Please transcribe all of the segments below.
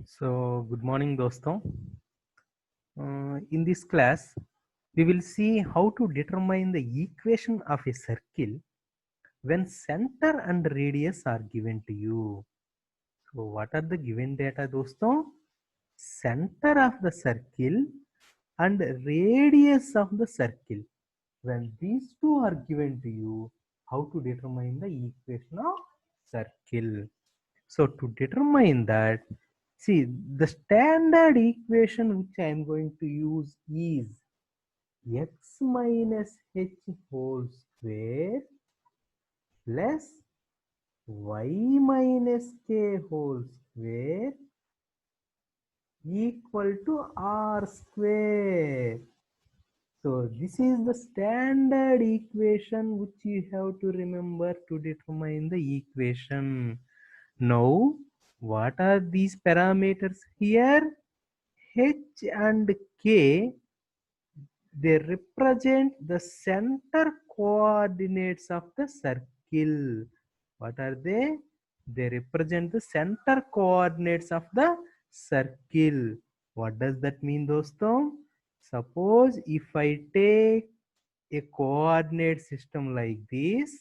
So, good morning, doston. In this class, we will see how to determine the equation of a circle when center and radius are given to you. So, what are the given data, doston? Center of the circle and radius of the circle. When these two are given to you, how to determine the equation of circle? So to determine that, see, the standard equation which I am going to use is x minus h whole square plus y minus k whole square equal to r square. So this is the standard equation which you have to remember to determine the equation. Now, what are these parameters here? H and K, they represent the center coordinates of the circle. What are they? They represent the center coordinates of the circle. What does that mean, doston? Suppose if I take a coordinate system like this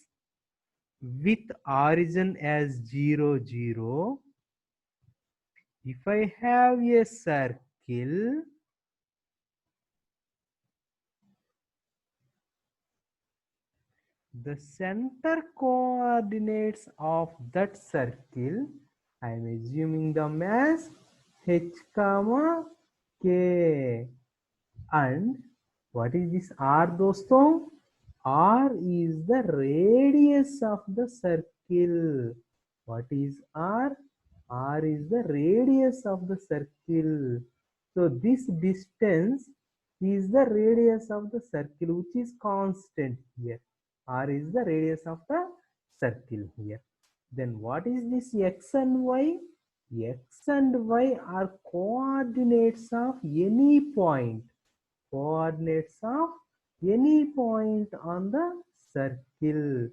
with origin as 0, 0, if I have a circle, the center coordinates of that circle, I am assuming them as h comma k. And what is this r, doston? R is the radius of the circle. What is r? R is the radius of the circle. So this distance is the radius of the circle, which is constant here. R is the radius of the circle here. Then what is this x and y? X and y are coordinates of any point. Coordinates of any point on the circle.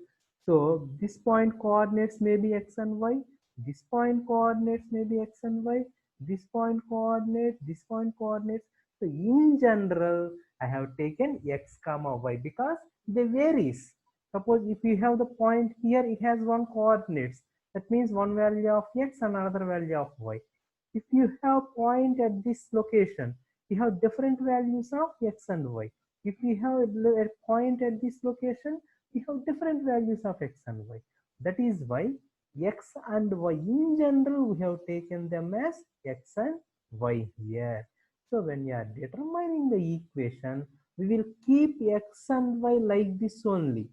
So this point coordinates may be x and y. This point coordinates may be x and y. This point coordinates, this point coordinates. So in general, I have taken x comma y because they varies. Suppose if you have the point here, it has one coordinates. That means one value of x and another value of y. If you have point at this location, we have different values of x and y. If we have a point at this location, we have different values of x and y. That is why x and y in general we have taken them as x and y here. So when we are determining the equation, we will keep x and y like this only.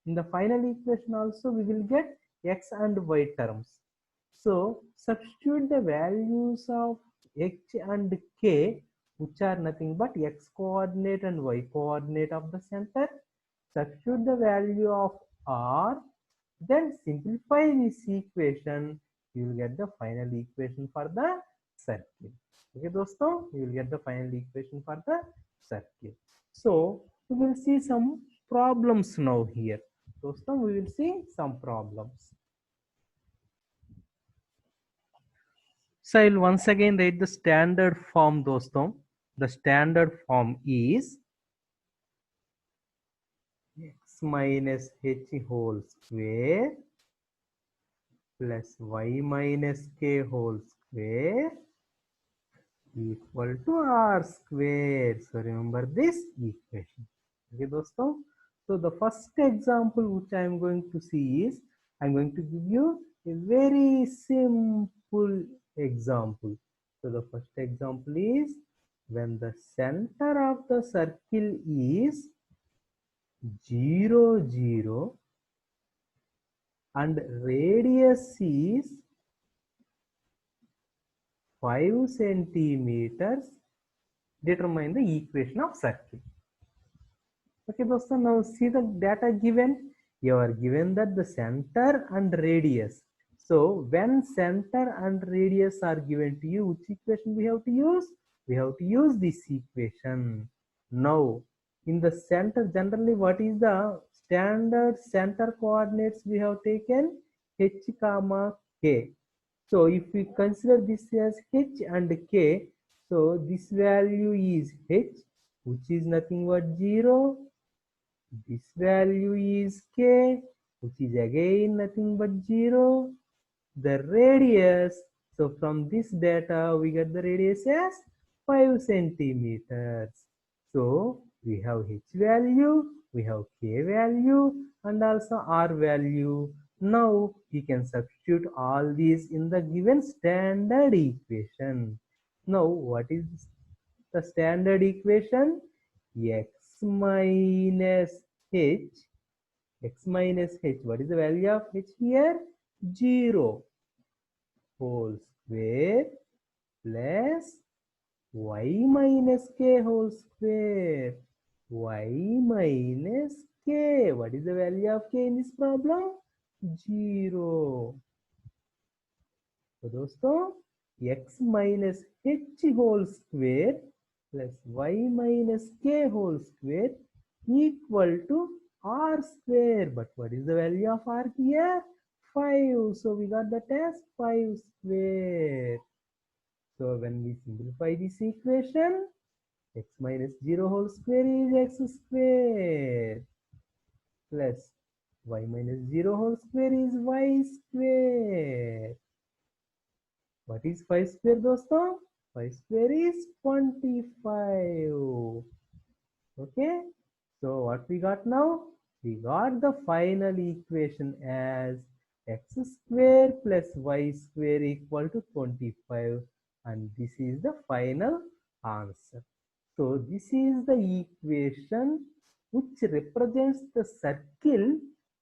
In the final equation also we will get x and y terms. So substitute the values of h and k, which are nothing but x coordinate and y coordinate of the center. Substitute the value of r, then simplify this equation. You will get the final equation for the circle. Okay, dosto, you will get the final equation for the circle. So we will see some problems now here. Dosto, we will see some problems. So I will once again write the standard form, doston. The standard form is x minus h whole square plus y minus k whole square equal to r square. So remember this equation. Okay, doston. So the first example which I am going to see is, I am going to give you a very simple example. So the first example is, when the center of the circle is 0, 0 and radius is 5 centimeters, determine the equation of circle. Okay, dosto, now see the data given. You are given that the center and radius. So when center and radius are given to you, which equation we have to use? We have to use this equation. Now in the center, generally what is the standard center coordinates we have taken? H comma k. So if we consider this as h and k, so this value is h, which is nothing but 0. This value is k, which is again nothing but 0. The radius, so from this data we get the radius as 5 centimeters. So we have h value, we have k value, and also r value. Now we can substitute all these in the given standard equation. Now what is the standard equation? X minus h, what is the value of h here? 0 whole square plus y minus k whole square. Y minus k. What is the value of k in this problem? 0. So दोस्तों x minus h whole square plus y minus k whole square equal to r square. But what is the value of r here? 5. So we got that as 5 square. So when we simplify this equation, x minus 0 whole square is x square plus y minus 0 whole square is y square. What is 5 square दोस्तों? 5 square is 25. Okay. So what we got now? We got the final equation as x square plus y square equal to 25, and this is the final answer. So this is the equation which represents the circle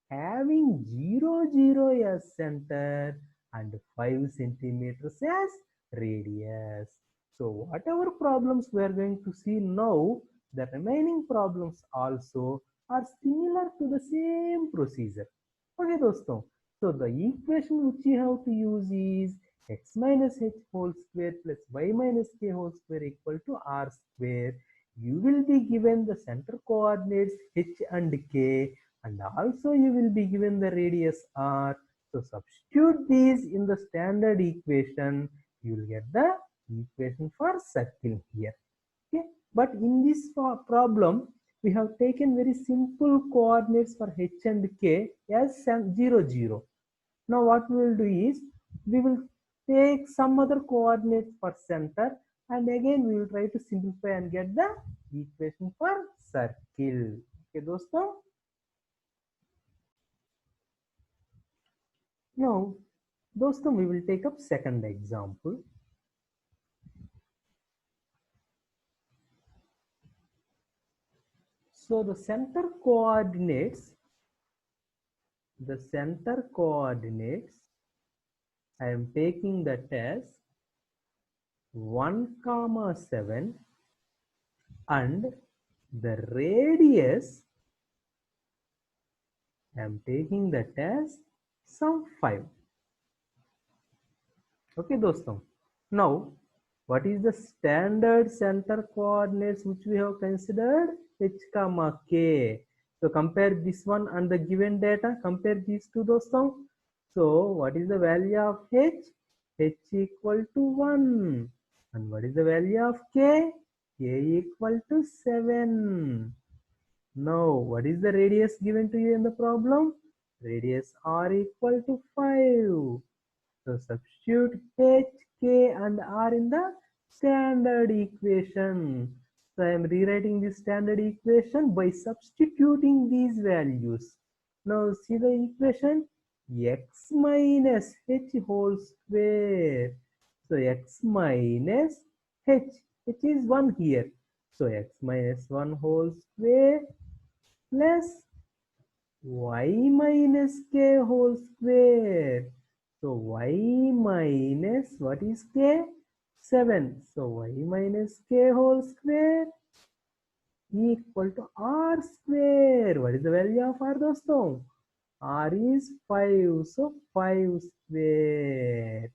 having 0, 0 as center and 5 centimeters as radius. So whatever problems we are going to see now, the remaining problems also are similar to the same procedure. Okay, दोस्तों. So the equation which you have to use is x minus h whole square plus y minus k whole square equal to r square. You will be given the center coordinates h and k, and also you will be given the radius r. So substitute these in the standard equation. You will get the equation for circle here. Okay, but in this problem we have taken very simple coordinates for h and k as 0, 0. Now what we will do is we will take some other coordinates for center, and again we will try to simplify and get the equation for circle. Okay, दोस्तों. Now दोस्तों we will take up second example. So the center coordinates I am taking that as 1, 7, and the radius I am taking that as some 5. Okay, दोस्तों. Now what is the standard center coordinates which we have considered? H comma k. So compare this one and the given data. Compare these two, दोस्तों. So what is the value of h? H equal to 1. And what is the value of k? K equal to 7. Now what is the radius given to you in the problem? Radius r equal to 5. So substitute h, k and r in the standard equation. So I am rewriting this standard equation by substituting these values. Now see the equation, x minus h whole square. So x minus h is 1 here. So x minus 1 whole square plus y minus k whole square. So y minus, what is k? 7. So y minus k whole square equal to r square. What is the value of r, दोस्तों? R is 5. So 5 square.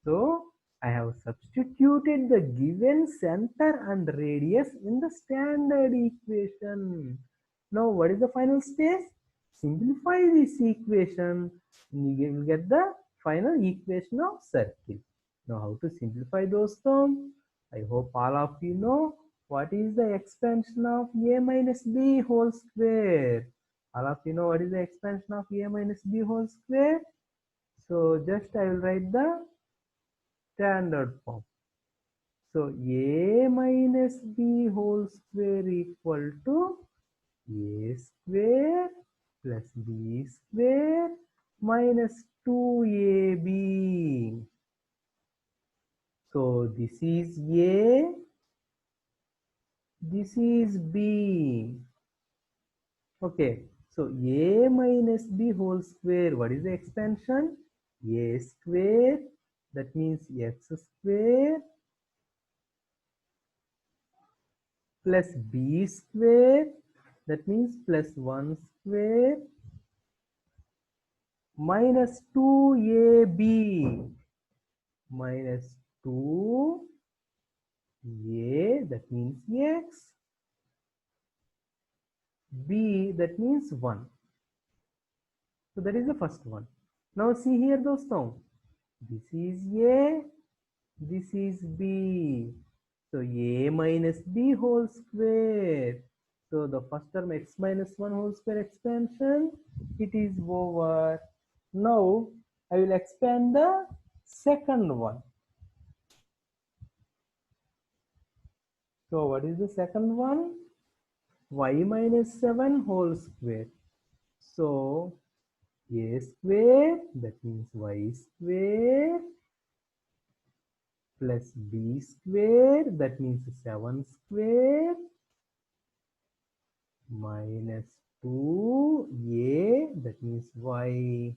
So I have substituted the given center and radius in the standard equation. Now what is the final stage? Simplify this equation and you will get the final equation of circle. Now how to simplify those terms? I hope all of you know what is the expansion of a minus b whole square. All of you know what is the expansion of a minus b whole square? So just I will write the standard form. So a minus b whole square equal to a square plus b square minus 2ab. So this is a, this is b. Okay, so a minus b whole square, what is the expansion? A square, that means x square plus b square, that means plus 1 square minus 2ab minus 2a, that means x, b, that means 1. So that is the first one. Now see here doston, this is a, this is b. So a minus b whole square. So the first term x minus 1 whole square expansion, it is over. Now I will expand the second one. So what is the second one? Y minus 7 whole square. So a square, that means y square plus b square, that means 7 square minus 2a, that means y,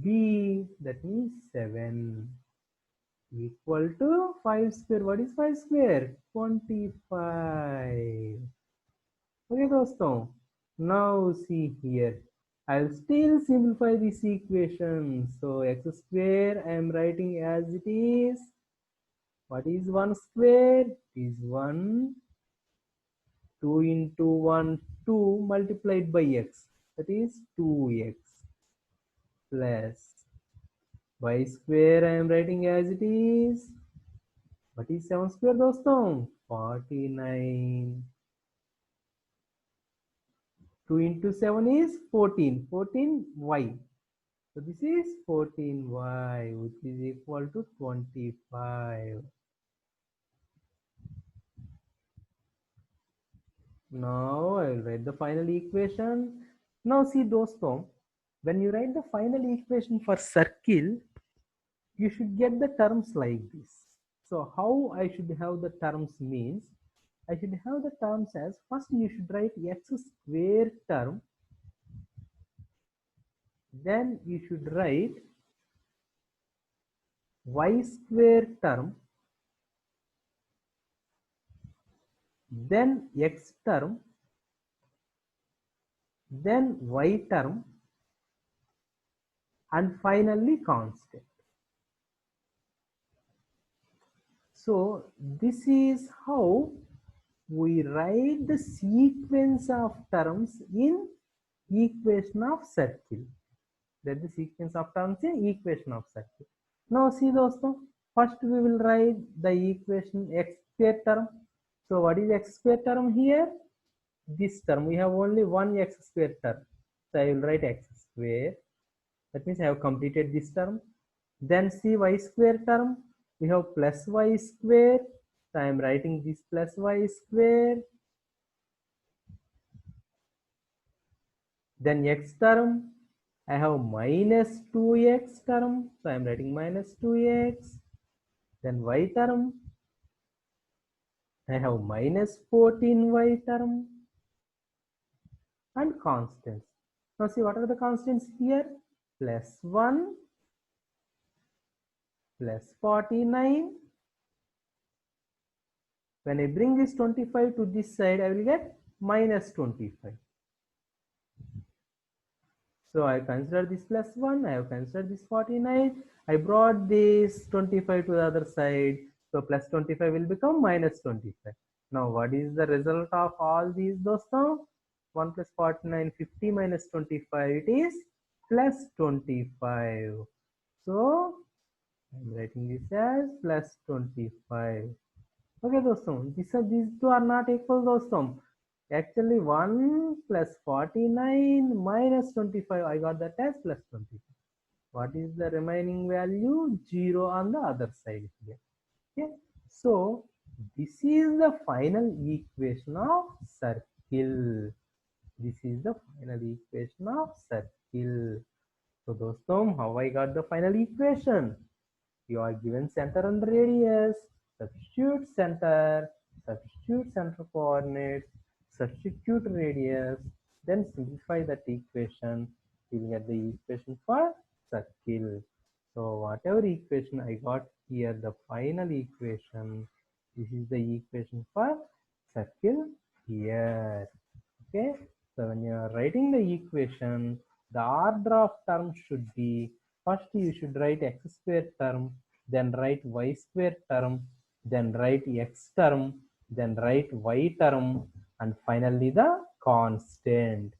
b, that means 7, equal to 5 square. What is 5 square? 25. Okay doston, now see here, I'll still simplify this equation. So x square I am writing as it is. What is 1 square? It is 1. 2 into 1, 2 multiplied by x, that is 2x plus y square I am writing as it is. What is 7 square doston? 49. 2 into 7 is 14. 14y. So this is 14y, which is equal to 25. Now I will write the final equation. Now see doston, when you write the final equation for circle, you should get the terms like this. So how I should have the terms means, I should have the terms as, first you should write x square term, then you should write y square term, then x term, then y term, and finally constant. So this is how we write the sequence of terms in equation of circle. That the sequence of terms in equation of circle. Now see dosto, first we will write the equation x square term. So what is x square term here? This term, we have only one x square term. So I will write x square. That means I have completed this term. Then see y square term, we have plus y square. So I am writing this plus y square. Then x term, I have minus 2x term. So I am writing minus 2x. Then y term, I have minus 14y term. And constants. Now see what are the constants here? Plus 1, plus 49. When I bring this 25 to this side, I will get minus 25. So I consider this plus 1, I have considered this 49. I brought this 25 to the other side. So plus 25 will become minus 25. Now what is the result of all these doston? 1 plus 49, 50 minus 25, it is plus 25. So I'm writing this as plus 25. Okay, दोस्तों, these two are not equal, दोस्तों. Actually, 1 plus 49 minus 25, I got that as plus 25. What is the remaining value? 0 on the other side here. Okay, so this is the final equation of circle. This is the final equation of circle. So, dostom, how I got the final equation? You are given center and radius. Substitute center coordinates, substitute radius, then simplify that equation. You'll get the equation for circle. So whatever equation I got here, the final equation, this is the equation for circle here. Okay, so when you are writing the equation, the order of terms should be, first you should write x square term, then write y square term, then write x term, then write y term, and finally the constant.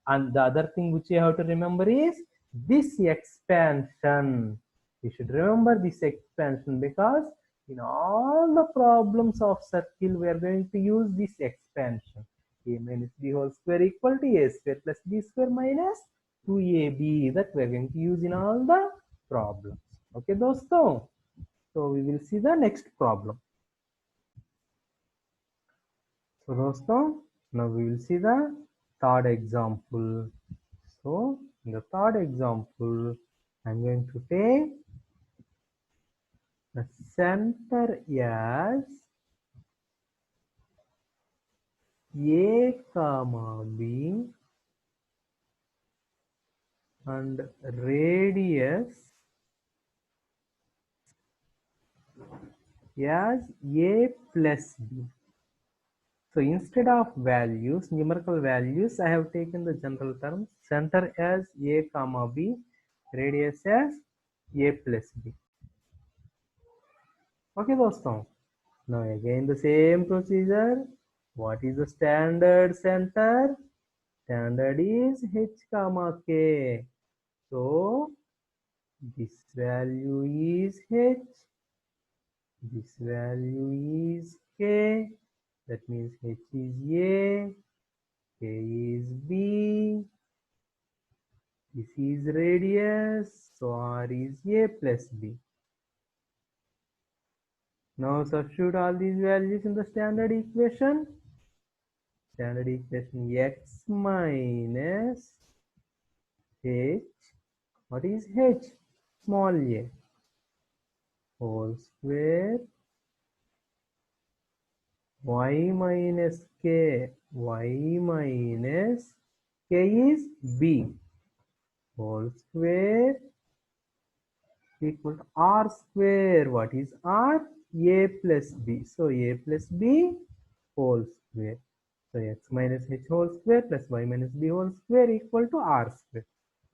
And the other thing which you have to remember is this expansion. You should remember this expansion because in all the problems of circle we are going to use this expansion. A minus b whole square equal to a square plus b square minus 2ab, that we are going to use in all the problems. Okay, dosto. So we will see the next problem. So dosto, now we will see the third example. So in the third example, I'm going to take the center as A comma B and radius as A plus B. So instead of values, numerical values, I have taken the general terms. Center as A comma B, radius as A plus B. Okay, doston. Now again the same procedure. What is the standard center? Standard is h comma k. So this value is h, this value is k. That means h is a, k is b, this is radius, so r is a plus b. Now substitute all these values in the standard equation. Standard equation x minus h, what is h? Small a, whole square, y minus k, y minus k is b, whole square equal to r square. What is r? A plus b. So a plus b whole square. So x minus h whole square plus y minus b whole square equal to r square.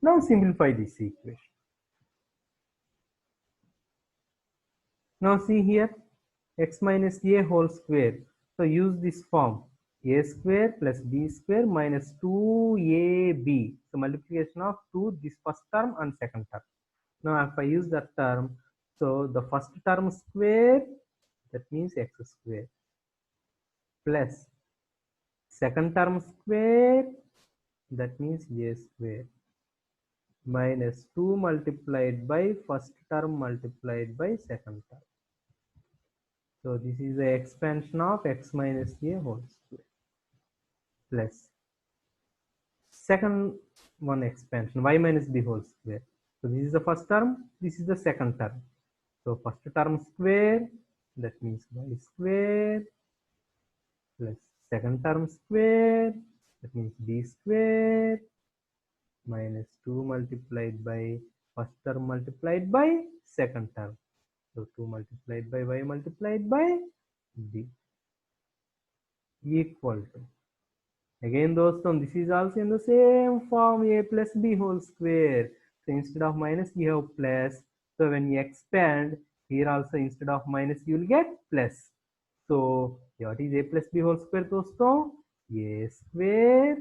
Now simplify this equation. Now see here, x minus a whole square. So use this form, a square plus b square minus 2ab. So multiplication of 2, this first term and second term. Now if I use that term, so the first term square, that means x square, plus second term square, that means a square, minus 2 multiplied by first term multiplied by second term. So this is the expansion of x minus a whole square, plus second one expansion y minus b whole square. So this is the first term, this is the second term. So first term square, that means y square, plus second term square, that means b square, minus 2 multiplied by first term multiplied by second term. So 2 multiplied by y multiplied by b equal to, again dostom, this is also in the same form, a plus b whole square. So instead of minus you have plus. So when you expand, here also instead of minus you will get plus. So what is a plus b whole square dostom? A square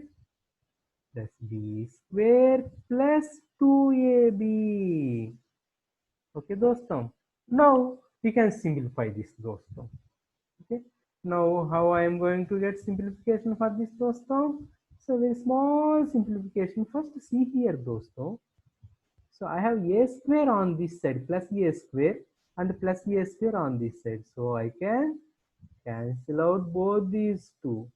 plus b square plus 2ab. Okay दोस्तों, now we can simplify this दोस्तों. Okay, now how I am going to get simplification for this दोस्तों? So very small simplification. First see here दोस्तों. So I have a square on this side plus a square and plus a square on this side. So I can cancel out both these two.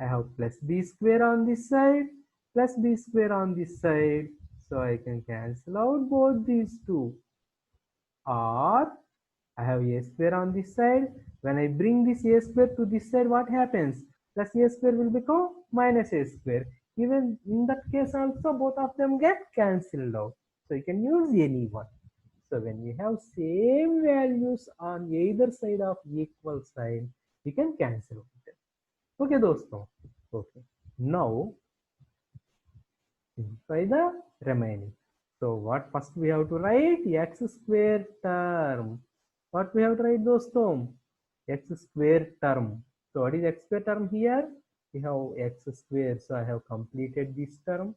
I have plus b square on this side plus b square on this side. So I can cancel out both these two. Or I have a square on this side. When I bring this a square to this side, what happens? Plus a square will become minus a square. Even in that case also, both of them get cancelled out. So you can use any one. So when we have same values on either side of equal sign, we can cancel out. Okay, दोस्तों. Okay. Now simplify the remaining. So what first we have to write? X square term. What we have to write दोस्तों? X square term. So what is x square term here? We have x square. So I have completed this term.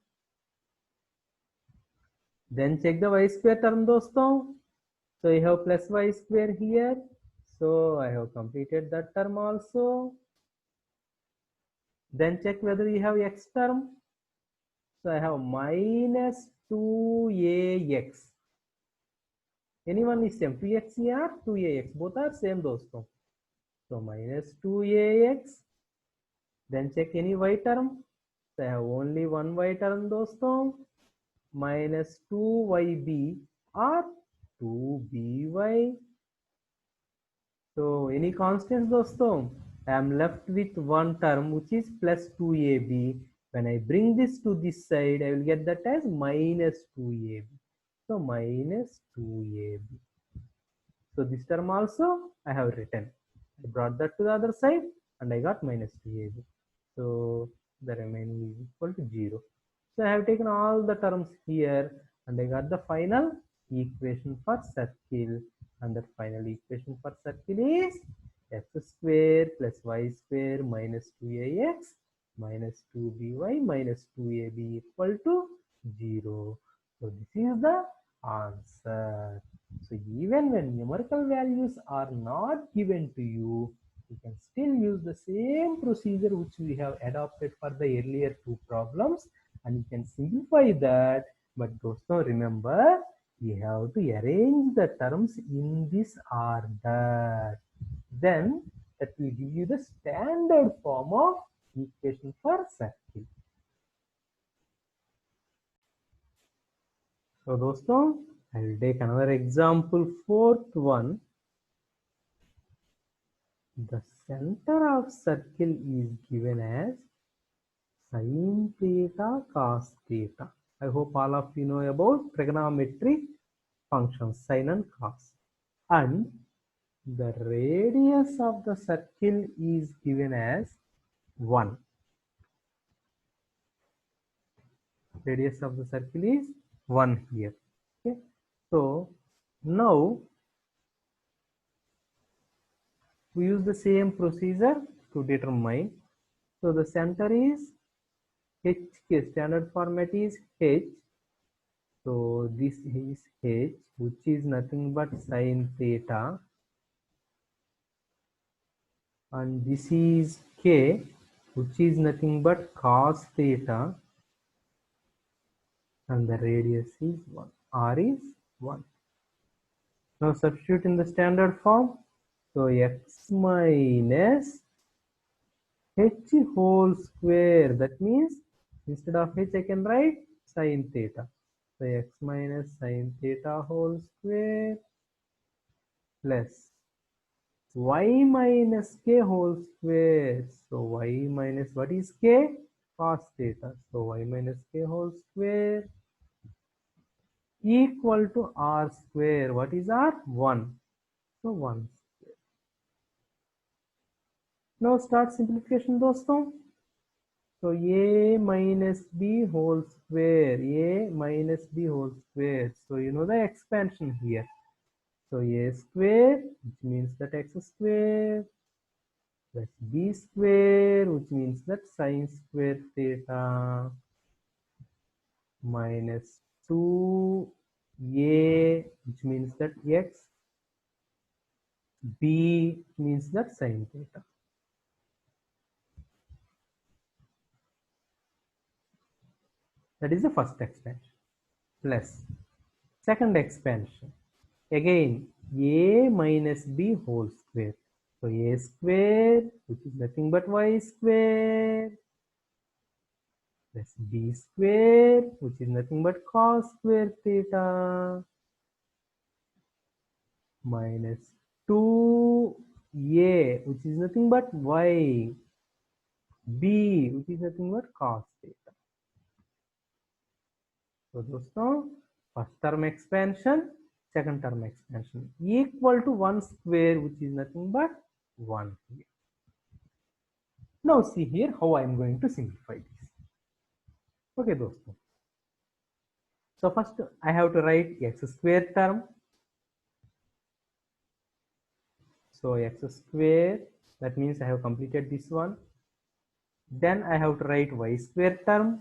Then check the y square term दोस्तों. So you have plus y square here. So I have completed that term also. Then check whether you have x term. So I have minus 2ax. Anyone is same. 2x here, 2ax. Both are same दोस्तों. So minus 2ax. Then check any y term. So I have only one y term दोस्तों. Minus 2yb or 2by. So any constants दोस्तों? I am left with one term which is plus 2ab. When I bring this to this side, I will get that as minus 2ab. So minus 2ab. So this term also I have written. I brought that to the other side and I got minus 2ab. So the remaining is equal to 0. So I have taken all the terms here and I got the final equation for circle. And the final equation for circle is x square plus y square minus 2ax minus 2by minus 2ab equal to 0. So this is the answer. So even when numerical values are not given to you, you can still use the same procedure which we have adopted for the earlier two problems and you can simplify that. But also remember, you have to arrange the terms in this order. Then that will give you the standard form of equation for circle. So दोस्तों, I will take another example, fourth one. The center of circle is given as sin theta cos theta. I hope all of you know about trigonometric functions sin and cos. And the radius of the circle is given as 1. Radius of the circle is 1 here. Okay. So now we use the same procedure to determine. So the center is HK, standard format is H. So this is H, which is nothing but sin theta. And this is K, which is nothing but cos theta. And the radius is 1. R is 1. Now substitute in the standard form. So x minus h whole square. That means instead of h I can write sin theta. So x minus sin theta whole square plus y minus k whole square. So y minus what is k? Cos theta. So y minus k whole square equal to r square. What is r? 1. So 1 square. Now start simplification दोस्तों. So a minus b whole square. A minus b whole square. So you know the expansion here. So a square, which means that x square, plus b square, which means that sin square theta, minus 2 A, which means that x, B means that sine theta. That is the first expansion. Plus second expansion. Again, A minus B whole square. So A square, which is nothing but y square, plus B square, which is nothing but cos square theta, minus 2A, which is nothing but y, B, which is nothing but cos theta. So दोस्तों first term expansion, second term expansion equal to 1 square, which is nothing but 1 here. Now see here how I am going to simplify this. Okay दोस्तों, so first I have to write x square term. So x square, that means I have completed this one. Then I have to write y square term.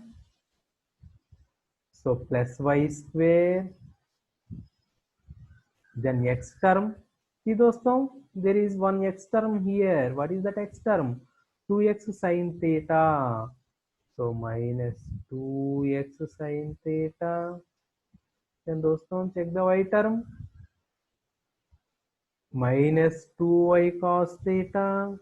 So plus y square, then x term. See दोस्तों, there is one x term here. What is that x term? 2x sine theta. So minus 2x sine theta. Then दोस्तों check the y term. Minus 2y cos theta.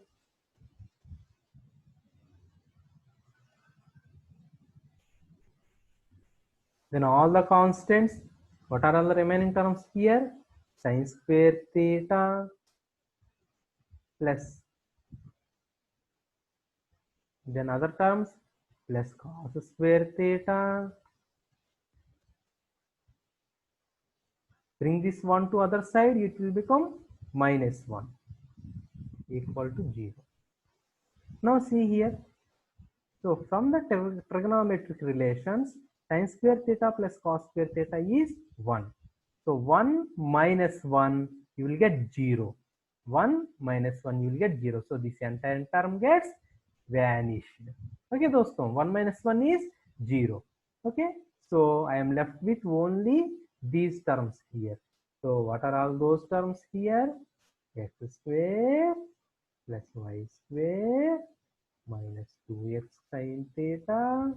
Then all the constants. What are all the remaining terms here? Sine square theta plus, then other terms, plus cos square theta. Bring this one to other side, it will become minus 1 equal to 0. Now see here. So from the trigonometric relations, sin square theta plus cos square theta is 1. So 1 minus 1, you will get 0. 1 minus 1, you will get 0. So this entire term gets vanished. Okay, दोस्तों, 1 minus 1 is 0. Okay, so I am left with only these terms here. So what are all those terms here? X square plus y square minus 2x sine theta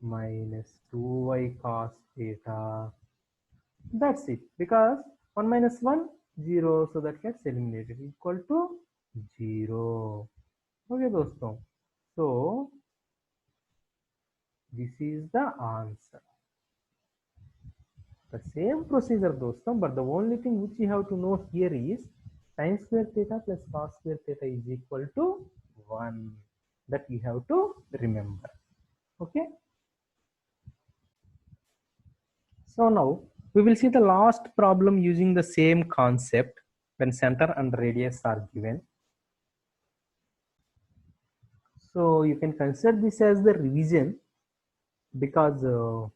minus 2y cos theta. That's it, because 1 minus 1, 0, so that gets eliminated, equal to 0. Okay दोस्तों, so this is the answer. The same procedure दोस्तों, but the only thing which you have to know here is sin square theta plus cos square theta is equal to 1. That you have to remember. Okay. So now we will see the last problem using the same concept when center and radius are given. So you can consider this as the revision, because a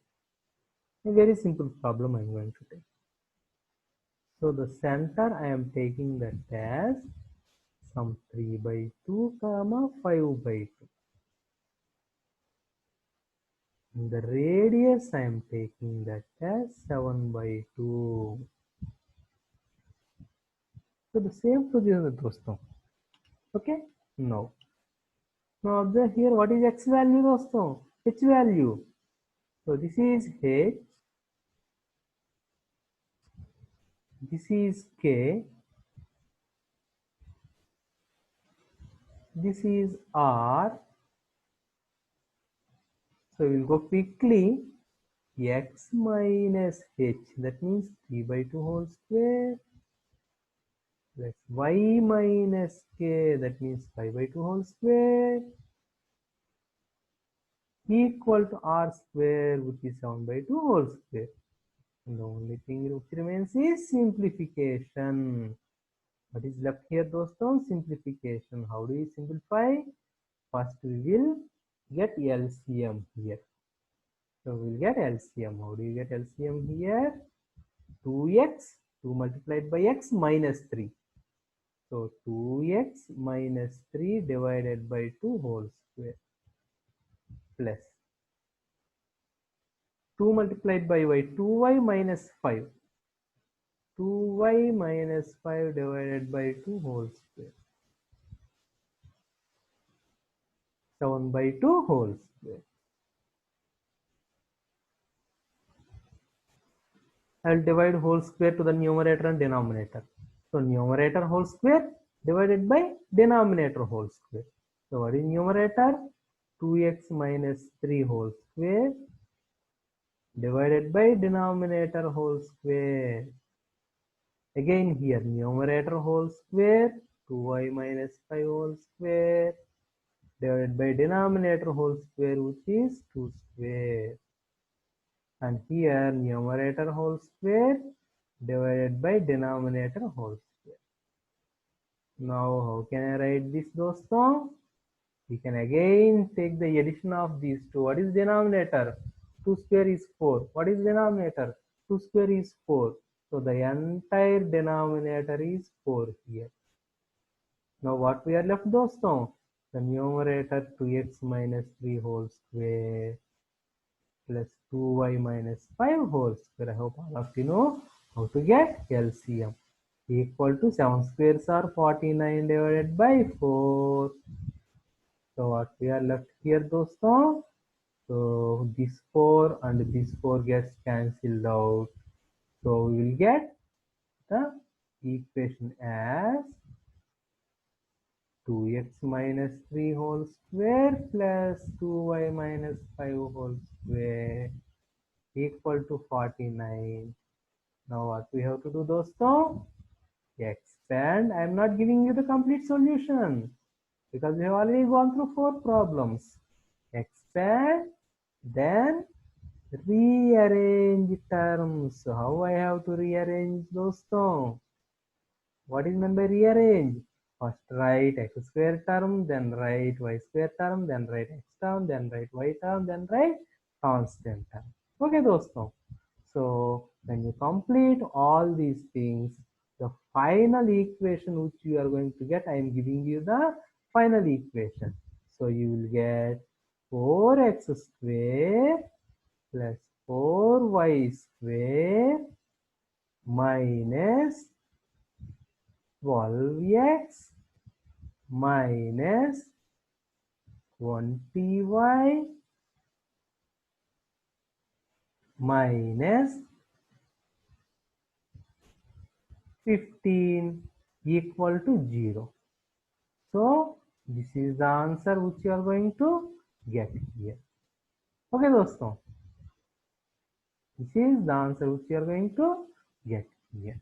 very simple problem I am going to take. So the center I am taking that as some 3 by 2 comma 5 by 2. And the radius I am taking that as 7 by 2. So the same procedure दोस्तों. Okay, now observe here, what is x value दोस्तों? H value. So this is H, this is K, this is R. So we will go quickly. X minus H, that means 3 by 2 whole square, plus y minus K, that means 5 by 2 whole square, equal to R square, which is 7 by 2 whole square. And the only thing which remains is simplification. What is left here दोस्तों? Simplification. How do you simplify? First we will get LCM here. So we will get LCM. How do you get LCM here? 2x, 2 multiplied by x minus 3. So 2x minus 3 divided by 2 whole square plus 2 multiplied by y, 2y minus 5. 2y minus 5 divided by 2 whole square. 7 by 2 whole square. I will divide whole square to the numerator and denominator. So numerator whole square divided by denominator whole square. So what is numerator? 2x minus 3 whole square divided by denominator whole square. Again here numerator whole square 2y minus 5 whole square divided by denominator whole square, which is 2 square. And here numerator whole square divided by denominator whole square. Now how can I write this, dosto? We can again take the addition of these two. What is denominator? 2 square is 4. What is denominator? 2 square is 4. So the entire denominator is 4 here. Now what we are left, dosto? The numerator 2x minus 3 whole square plus 2y minus 5 whole square. I hope all of you know how to get LCM. Equal to 7 squares are 49 divided by 4. So what we are left here, dosto? So this 4 and this 4 gets cancelled out. So we will get the equation as 2x minus 3 whole square plus 2y minus 5 whole square equal to 49. Now what we have to do, dosto? Expand. I am not giving you the complete solution because we have already gone through 4 problems. Expand, then rearrange terms. So how I have to rearrange, dosto? What is meant by rearrange? First write x square term, then write y square term, then write x term, then write y term, then write constant term. Okay, dosto. So when you complete all these things, the final equation which you are going to get, I am giving you the final equation. So you will get 4x square plus 4y square minus 12x minus 20y minus 15 equal to 0. So this is the answer which you are going to get here. Okay, dosto. This is the answer which you are going to get here.